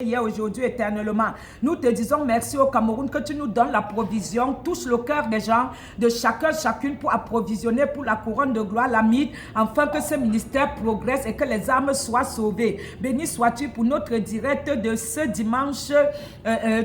hier, aujourd'hui, éternellement. Nous te disons merci au Cameroun que tu nous donnes la provision, touche le cœur des gens, de chacun, chacune pour approvisionner pour la couronne de gloire, la mythe, afin que ce ministère progresse et que les âmes soient sauvées. Béni sois-tu pour notre direct de ce dimanche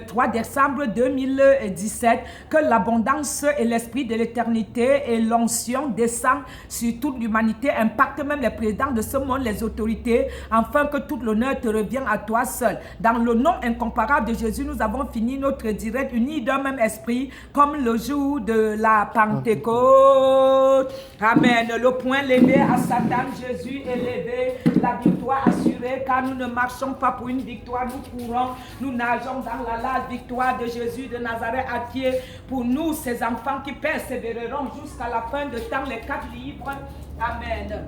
3 décembre 2017, que l'abondance et l'esprit de l'éternité et l'onction descendent sur toute l'humanité, impactent même les présidents de ce monde, les autorités, afin que tout l'honneur te revienne à toi seul. Dans le nom incomparable de Jésus, nous avons fini notre direct unis d'un même esprit, comme le jour de la Pentecôte. Amen. Le poing levé à Satan, Jésus est levé, la victoire assurée, car nous ne marchons pas pour une victoire, nous courons, nous nageons dans la large victoire de Jésus de Nazareth à pied. Pour nous, ces enfants qui persévéreront jusqu'à la fin de temps, les 4 livres. Amen.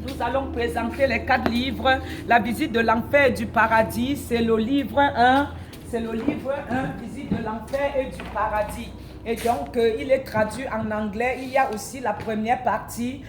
Nous allons présenter les 4 livres. La visite de l'enfer et du paradis, c'est le livre 1. C'est le livre 1, visite de l'enfer et du paradis. Et donc, il est traduit en anglais. Il y a aussi la première partie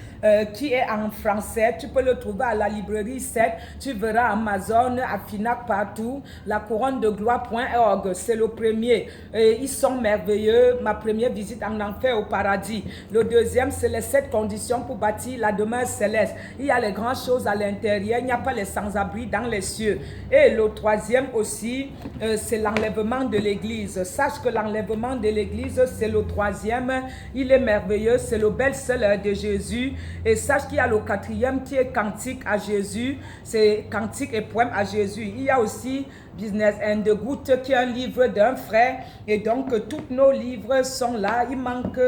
qui est en français. Tu peux le trouver à la librairie 7. Tu verras Amazon, à Finac, partout. La couronne de gloire.org, c'est le premier. Et ils sont merveilleux. Ma première visite en enfer au paradis. Le deuxième, c'est les 7 conditions pour bâtir la demeure céleste. Il y a les grandes choses à l'intérieur. Il n'y a pas les sans-abri dans les cieux. Et le troisième aussi, c'est l'enlèvement de l'église. Sache que l'enlèvement de l'église, c'est le troisième. Il est merveilleux. C'est le best-seller de Jésus. Et sache qu'il y a le 4e qui est cantique à Jésus. C'est cantique et poème à Jésus. Il y a aussi Business and the Good qui est un livre d'un frère. Et donc, tous nos livres sont là. Il manque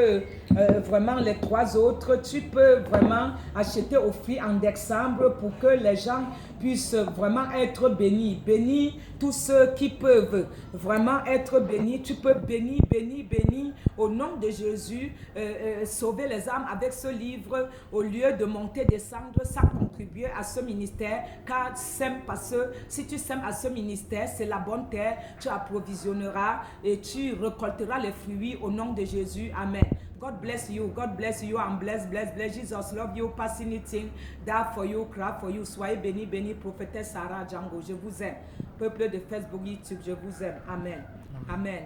vraiment les 3 autres. Tu peux vraiment acheter, offrir en décembre pour que les gens puissent vraiment être bénis. Bénis tous ceux qui peuvent vraiment être bénis. Tu peux bénir au nom de Jésus, sauver les âmes avec ce livre au lieu de monter, descendre, ça contribuer à ce ministère. Car si tu sèmes à ce ministère, c'est la bonne terre, tu approvisionneras et tu récolteras les fruits au nom de Jésus. Amen. God bless you and bless Jesus, love you, passing anything, die for you, cry for you. Soyez bénis, prophétesse Sarah Django, je vous aime. Peuple de Facebook, YouTube, je vous aime. Amen. Amen.